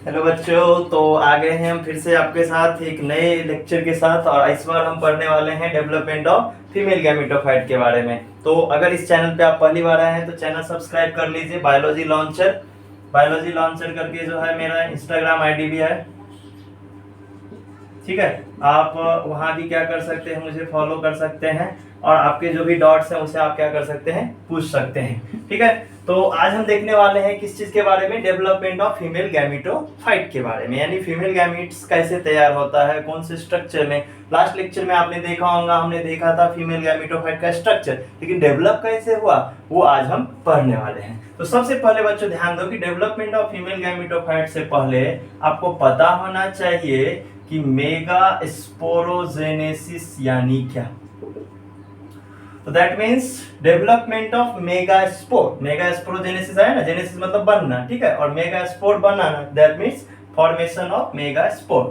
Hello बच्चों, तो आ गए हैं हम फिर से आपके साथ एक नए लेक्चर के साथ। और इस बार हम पढ़ने वाले हैं डेवलपमेंट ऑफ फीमेल गैमेटोफाइट के बारे में। तो अगर इस चैनल पे आप पहली बार आए हैं तो चैनल सब्सक्राइब कर लीजिए। बायोलॉजी लॉन्चर, बायोलॉजी लॉन्चर करके जो है मेरा इंस्टाग्राम आईडी भी है, ठीक है। आप वहां भी क्या कर सकते हैं, मुझे फॉलो कर सकते हैं और आपके जो भी डॉट्स हैं उसे आप क्या कर सकते हैं, पूछ सकते हैं, ठीक है। तो आज हम देखने वाले हैं किस चीज के बारे में, डेवलपमेंट ऑफ फीमेल गैमेटोफाइट के बारे में, यानी फीमेल गैमीट्स कैसे तैयार होता है, कौन से स्ट्रक्चर में। लास्ट लेक्चर में आपने देखा होगा, हमने देखा था फीमेल गैमेटोफाइट का स्ट्रक्चर, लेकिन डेवलप कैसे हुआ वो आज हम पढ़ने वाले हैं। तो सबसे पहले बच्चों ध्यान दो कि डेवलपमेंट ऑफ फीमेल गैमेटोफाइट से पहले आपको पता होना चाहिए कि मेगा स्पोरोजेनेसिस यानी क्या। तो that means development of mega spore. Mega sporogenesis है ना, जेनेसिस मतलब बनना, ठीक है, और mega spore banana, that means formation of mega spore.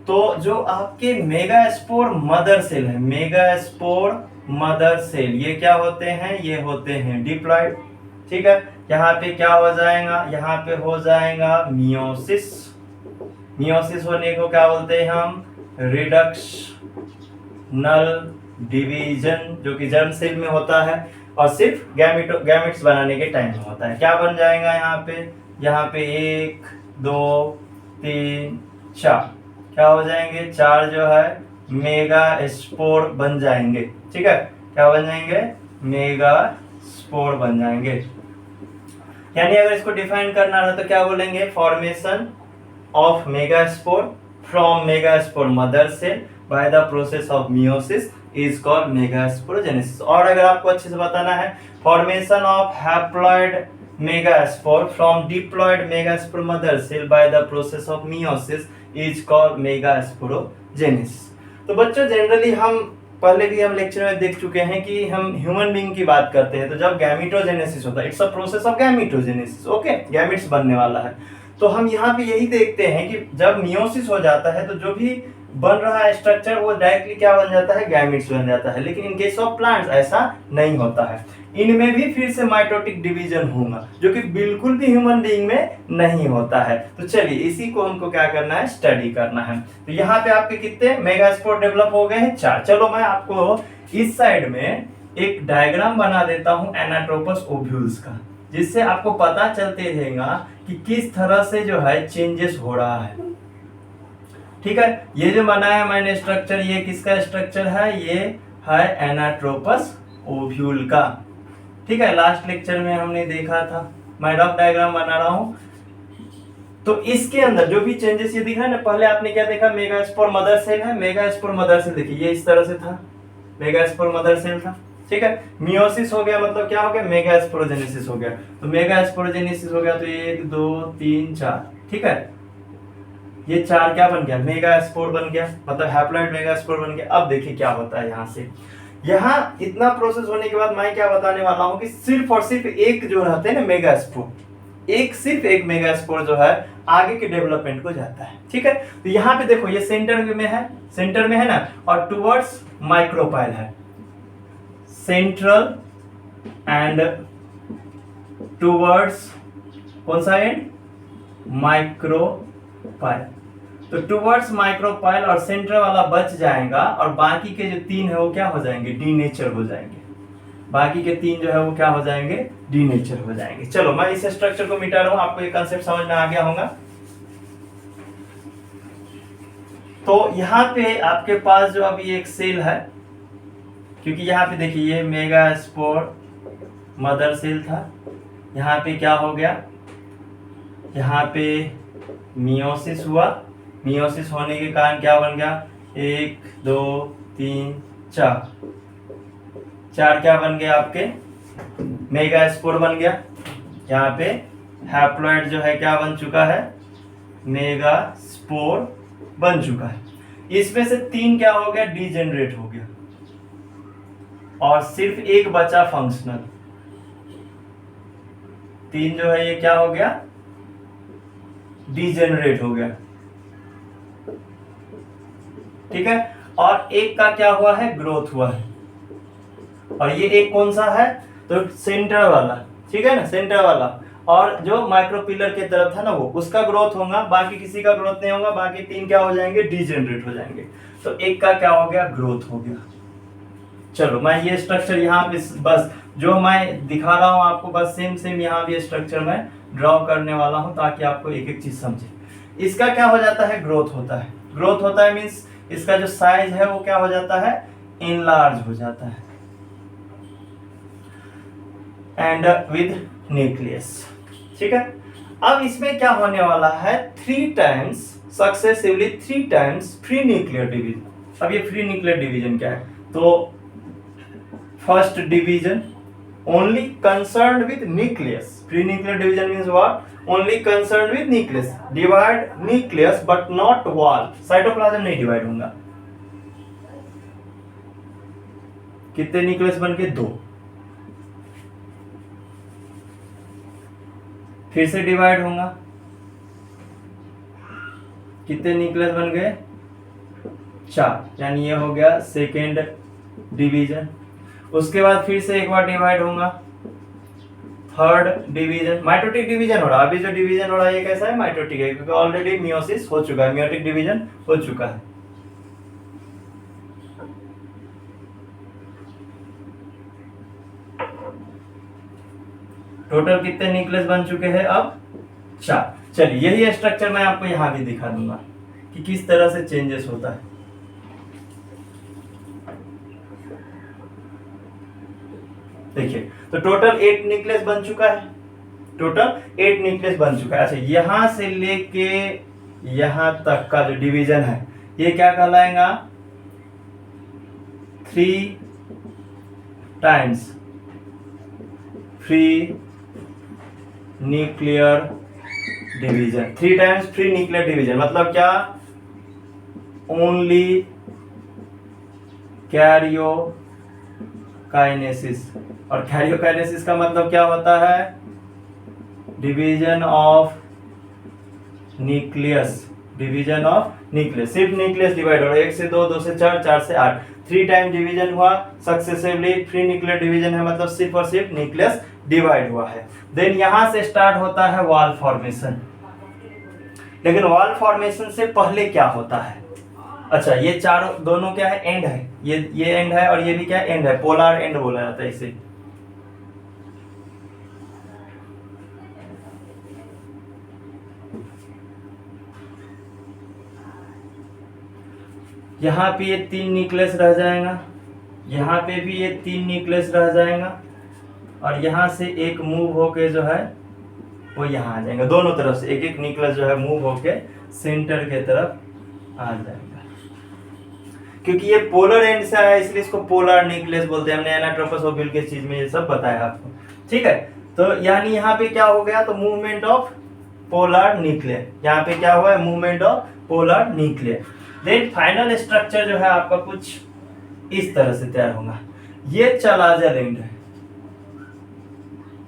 तो जो आपके मेगा स्पोर मदर सेल है, मेगा स्पोर मदर सेल, ये क्या होते हैं, ये होते हैं डिप्लॉयड, ठीक है। यहाँ पे क्या हो जाएगा, यहाँ पे हो जाएगा मियोसिस। मियोसिस होने को क्या बोलते हैं हम, रिडक्शनल डिवीजन, जो कि जर्म सेल में होता है और सिर्फ गैमेट्स बनाने के टाइम में होता है। क्या बन जाएगा यहाँ पे 1 2 3 4, क्या हो जाएंगे, 4 जो है मेगा स्पोर बन जाएंगे, ठीक है। क्या बन जाएंगे, मेगा स्पोर बन जाएंगे। यानी अगर इसको डिफाइन करना रहा तो क्या बोलेंगे, formation of megaspore from megaspore mother cell by the process of meiosis is called megasporogenesis। और अगर आपको अच्छे से बताना है, formation of haploid megaspore from diploid megaspore mother cell by the process of meiosis is called megasporogenesis। तो बच्चों generally हम पहले भी हम लेक्चर में देख चुके हैं कि हम ह्यूमन बीइंग की बात करते हैं तो जब गैमेटोजेनेसिस होता है, it's a process of gametogenesis, okay, gametes बनने वाला है। तो हम यहाँ पे यही देखते हैं कि जब मियोसिस हो जाता है तो जो भी बन रहा है स्ट्रक्चर वो डायरेक्टली क्या बन जाता है, गैमेट्स बन जाता है। लेकिन इन केस ऑफ प्लांट्स ऐसा नहीं होता है, इनमें भी फिर से माइटोटिक डिवीजन होगा, जो कि बिल्कुल भी ह्यूमन बीइंग में नहीं होता है। तो चलिए इसी को हमको क्या करना है, स्टडी करना है। तो यहाँ पे आपके कितने मेगास्पोर डेवलप हो गए हैं, 4। चलो मैं आपको इस साइड में एक डायग्राम बना देता हूँ एनाट्रोपस ओव्यूल्स का, जिससे आपको पता चलते रहेगा कि किस तरह से जो है चेंजेस हो रहा है, ठीक है। ये जो बनाया मैंने स्ट्रक्चर, ये किसका स्ट्रक्चर है, ये है एनाट्रोपस ओव्यूल का, ठीक है। लास्ट लेक्चर में हमने देखा था, मैं रफ डायग्राम बना रहा हूं। तो इसके अंदर जो भी चेंजेस ये दिख रहा है ना, पहले आपने क्या देखा, मेगास्पोर मदर सेल है, मेगास्पोर मदर सेल देखिए ये इस तरह से था, मेगास्पोर मदर सेल था, ठीक है। मियोसिस हो गया मतलब क्या हो गया, मेगास्पोरोजेनेसिस हो गया। तो मेगास्पोरोजेनेसिस हो गया तो 1 2 3 4, ठीक है। ये 4 क्या बन गया, मेगास्पोर बन गया, मतलब हैप्लॉइड मेगास्पोर बन गया। अब देखिए क्या होता है यहाँ से, यहाँ इतना प्रोसेस होने के बाद मैं क्या बताने वाला हूँ कि सिर्फ और सिर्फ एक जो रहते हैं ना मेगास्पोर, सिर्फ एक मेगास्पोर जो है आगे के डेवलपमेंट को जाता है, ठीक है। तो यहाँ पे देखो ये सेंटर में है ना, और टुवर्ड्स माइक्रोपाइल है, सेंट्रल एंड टुवर्ड्स कौन सा एंड, माइक्रोपाइल। तो टुवर्ड्स माइक्रोपाइल और सेंट्रल वाला बच जाएगा और बाकी के जो 3 है वो क्या हो जाएंगे, डीनेचर हो जाएंगे। बाकी के 3 जो है वो क्या हो जाएंगे, डीनेचर हो जाएंगे। चलो मैं इस स्ट्रक्चर को मिटा रहा हूं, आपको ये कंसेप्ट समझ में आ गया होगा। तो यहाँ पे आपके पास जो अभी एक सेल है, क्योंकि यहाँ पे देखिए ये मेगास्पोर मदर सेल था, यहाँ पे क्या हो गया, यहाँ पे मियोसिस हुआ, मियोसिस होने के कारण क्या बन गया, 1 2 3 4, 4 क्या बन गया आपके, मेगास्पोर बन गया। यहाँ पे हैप्लॉइड जो है क्या बन चुका है, मेगास्पोर बन चुका है। इसमें से 3 क्या हो गया, डीजेनरेट हो गया और सिर्फ एक बचा फंक्शनल। 3 जो है ये क्या हो गया, डीजेनरेट हो गया, ठीक है। और एक का क्या हुआ है, ग्रोथ हुआ है। और ये एक कौन सा है, तो सेंटर वाला, ठीक है ना, सेंटर वाला। और जो माइक्रोपिलर की तरफ था ना वो उसका ग्रोथ होगा, बाकी किसी का ग्रोथ नहीं होगा, बाकी 3 क्या हो जाएंगे, डीजेनरेट हो जाएंगे। तो एक का क्या हो गया, ग्रोथ हो गया। चलो मैं ये स्ट्रक्चर यहाँ पे बस जो मैं दिखा रहा हूँ आपको, बस सेम सेम यहाँ भी स्ट्रक्चर मैं ड्रॉ करने वाला हूँ ताकि आपको एक एक चीज समझे। इसका क्या हो जाता है, ग्रोथ होता है। ग्रोथ होता है मीन्स इसका जो साइज है वो क्या हो जाता है, इनलार्ज हो जाता है। एंड विद न्यूक्लियस, ठीक है। अब इसमें क्या होने वाला है, 3 times successively 3 times free nuclear division. अब ये फ्री न्यूक्लियर डिवीजन क्या है, तो first division only concerned with nucleus. Free nuclear division means what? Only concerned with nucleus. Divide nucleus but not wall. Cytoplasm नहीं डिवाइड होगा। कितने nucleus बन के, 2। फिर से डिवाइड होगा, कितने न्यूक्लियस बन गए, 4, यानी ये हो गया सेकेंड डिवीजन। उसके बाद फिर से एक बार डिवाइड होगा, थर्ड डिवीजन। माइटोटिक डिवीजन हो रहा है, अभी जो डिवीजन हो रहा है ये कैसा है, माइटोटिक है, क्योंकि ऑलरेडी मियोसिस हो चुका है, मियोटिक डिवीजन हो चुका है। टोटल कितने न्यूक्लियस बन चुके हैं अब, 4। चलिए यही स्ट्रक्चर मैं आपको यहां भी दिखा दूंगा कि किस तरह से चेंजेस होता है। देखिए, तो टोटल 8 न्यूक्लियस बन चुका है, टोटल 8 न्यूक्लियस बन चुका है। अच्छा, यहां से लेके यहां तक का जो डिवीजन है ये क्या कहलाएगा, 3 times free nuclear division. 3 times free nuclear division मतलब क्या, ओनली कैरियोकाइनेसिस। और कैरियोकाइनेसिस का मतलब क्या होता है, division of nucleus, division of nucleus. सिर्फ न्यूक्लियस डिवाइड हो रहा है, 1 से 2, 2 से 4, 4 से 8, 3 टाइम डिवीजन हुआ सक्सेसिवली। फ्री न्यूक्लियर डिवीजन है मतलब सिर्फ और सिर्फ न्यूक्लियस डिवाइड हुआ है। देन यहां से स्टार्ट होता है वॉल फॉर्मेशन। लेकिन वॉल फॉर्मेशन से पहले क्या होता है, अच्छा ये चारों दोनों क्या है, एंड है, ये एंड है और ये भी क्या एंड है, पोलर एंड बोला जाता है इसे। यहाँ पे ये 3 न्यूक्लियस रह जाएगा, यहाँ पे भी ये 3 न्यूक्लियस रह जाएगा, और यहाँ से एक मूव होके जो है वो यहाँ आ जाएगा। दोनों तरफ से एक एक न्यूक्लियस जो है मूव होके सेंटर के तरफ आ जाएगा। क्योंकि ये पोलर एंड से आया इसलिए इसको पोलर न्यूक्लियस बोलते हैं। हमने एनाट्रोपस ओव्यूल के चीज में ये सब बताया आपको, ठीक है। तो यानी यहाँ पे क्या हो गया, तो मूवमेंट ऑफ पोलर न्यूक्लियर, यहाँ पे क्या हुआ है, movement of polar nuclear. Then final structure जो है आपका कुछ इस तरह से तैयार होगा। ये चलाजर एंड है,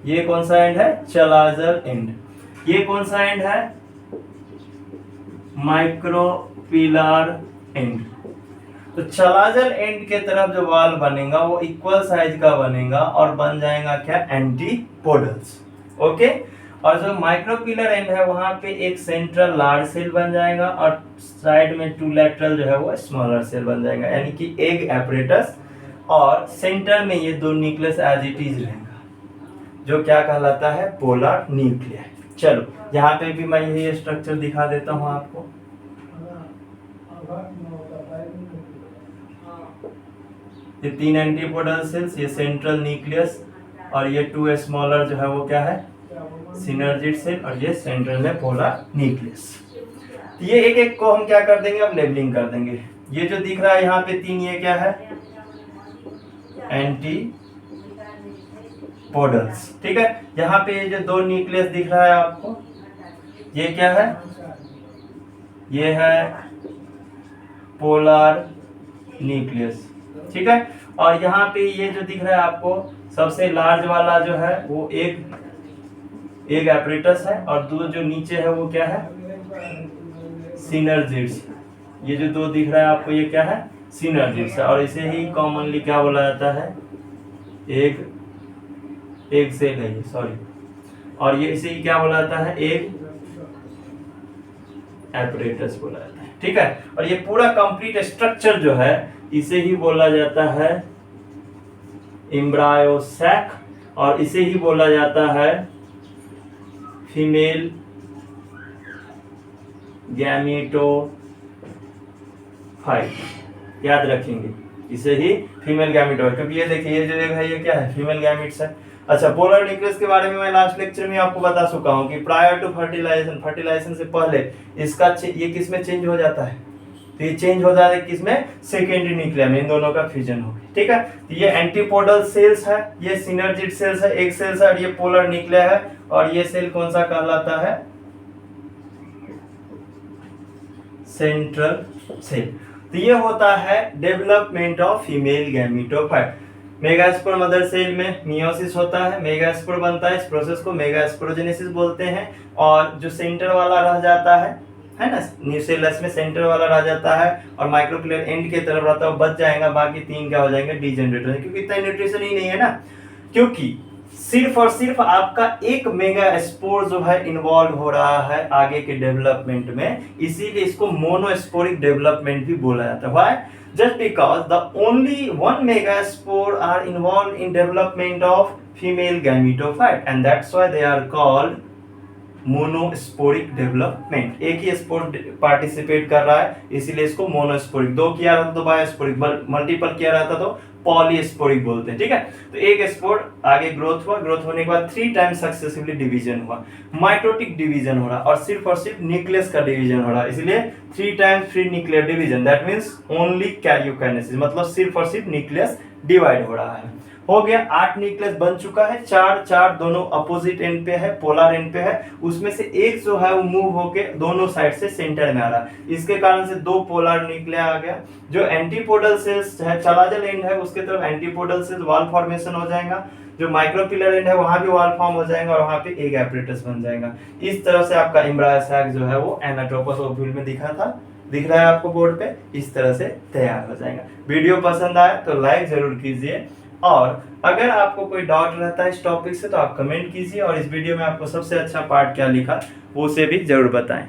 ये कौन सा एंड है, चलाजर एंड। ये कौन सा एंड है, माइक्रोपिलर एंड। तो चलाजर एंड के तरफ जो वॉल बनेगा वो इक्वल साइज का बनेगा और बन जाएगा क्या, एंटीपोडल्स, ओके। और जो माइक्रोपिलर एंड है वहां पे एक सेंट्रल लार्ज सेल बन जाएगा और साइड में 2 लैटरल जो है वो स्मॉलर सेल बन जाएगा, यानी कि एग एपरेटस। और सेंटर में ये 2 न्यूक्लियस एज इट इज रहेगा, जो क्या कहलाता है, पोलर न्यूक्लियर। चलो यहाँ पे भी मैं यही स्ट्रक्चर दिखा देता हूँ आपको। ये 3 एंटीपोडल सेल्स, ये सेंट्रल न्यूक्लियस, और ये 2 स्मॉलर जो है वो क्या है, सिनर्जिड सेल, और ये सेंट्रल में पोलर न्यूक्लियस। ये एक एक को हम क्या कर देंगे, अब लेबलिंग कर देंगे। ये जो दिख रहा है यहाँ पे 3, ये क्या है, एंटीपोडल्स, ठीक है। यहाँ पे ये जो 2 न्यूक्लियस दिख रहा है आपको, ये क्या है, ये है पोलर न्यूक्लियस, ठीक है। और यहाँ पे ये जो दिख रहा है आपको सबसे लार्ज वाला जो है वो एक एपरेटस है, और 2 जो नीचे है वो क्या है, सिनर्जिड्स। ये जो 2 दिख रहा है आपको ये क्या है, सिनर्जिड्स है, और इसे ही कॉमनली क्या बोला जाता है, एग सेल है ये, सॉरी, और ये इसे क्या बोला जाता है, एक एपरेटस बोला जाता है, ठीक है। और ये पूरा कंप्लीट स्ट्रक्चर जो है इसे ही बोला जाता है एम्ब्रायो सैक, और इसे ही बोला जाता है फीमेल गैमेटोफाइट। याद रखेंगे, इसे ही फीमेल गैमेटोफाइट, क्योंकि ये देखिए ये जो है ये क्या है, फीमेल गैमेट्स है। अच्छा, पोलर न्यूक्लियस के बारे में मैं लास्ट लेक्चर में आपको बता चुका हूं कि प्रायर टू फर्टिलाइजेशन से पहले इसका ये किस में चेंज हो जाता है, तो ये चेंज हो जाता है किसमें, सेकेंडरी न्यूक्लियस में, इन दोनों का फ्यूजन हो गया, ठीक है। तो ये एंटीपोडल सेल्स है, ये सिनर्जिड सेल्स है, एक सेल्स है, और ये पोलर न्यूक्लियस है, और ये सेल कौन सा कहलाता है, सेंट्रल सेल। तो ये होता है development of female gametophyte. Megaspore mother cell में मियोसिस होता है, मेगास्पोर बनता है, इस प्रोसेस को मेगास्पोरोजेनेसिस बोलते हैं, और जो सेंटर वाला रह जाता है ना, न्यूसेलस में सेंटर वाला रह जाता है और माइक्रोक्लियर एंड की तरफ रहता है, वो बच जाएगा, बाकी 3 क्या हो जाएंगे, डीजेनरेट हो जाएंगे, क्योंकि इतना न्यूट्रिशन ही नहीं है ना, क्योंकि सिर्फ और सिर्फ आपका एक मेगा स्पोर जो है इन्वॉल्व हो रहा है आगे के डेवलपमेंट में, इसीलिए इसको मोनोस्पोरिक डेवलपमेंट भी बोला जाता है। Why? Just because the only one megaspore are involve in development of female gametophyte, and that's why they are called monosporic development. एक ही स्पोर पार्टिसिपेट कर रहा है, इसीलिए इसको मोनोस्पोरिक, 2 किया रहता तो बायोस्पोरिक, मल्टीपल किया रहता तो पॉलीस्पोरिक बोलते हैं, ठीक है। तो एक स्पोर आगे ग्रोथ हुआ, ग्रोथ होने के बाद 3 टाइम्स सक्सेसिवली डिवीजन हुआ, माइटोटिक डिवीजन हो रहा, और सिर्फ न्यूक्लियस का डिवीजन हो रहा, इसलिए 3 times free nuclear division, that means only karyokinesis, मतलब सिर्फ न्यूक्लियस डिवाइड हो रहा है। हो गया, 8 न्यूक्लियस बन चुका है, 4 दोनों अपोजिट एंड पे है, पोलर एंड पे है, उसमें से एक जो है वो मूव होके दोनों साइड से सेंटर में आ रहा है, इसके कारण से 2 पोलर न्यूक्लिया आ गया। जो एंटीपोडल सेल्स है, चलाजल एंड है, उसके तरफ एंटीपोडल सेल्स वॉल फॉर्मेशन हो जाएगा, जो माइक्रोपिलर एंड है वहां भी वॉल फॉर्म हो जाएगा, और वहां पे एक एपरेटस बन जाएगा। इस तरह से आपका एम्ब्रायो सैक जो है वो एनाटोपस ओव्यूल में दिख रहा है आपको बोर्ड पे, इस तरह से तैयार हो जाएगा। वीडियो पसंद आए तो लाइक जरूर कीजिए, और अगर आपको कोई डाउट रहता है इस टॉपिक से तो आप कमेंट कीजिए, और इस वीडियो में आपको सबसे अच्छा पार्ट क्या लिखा वो उसे भी जरूर बताएं।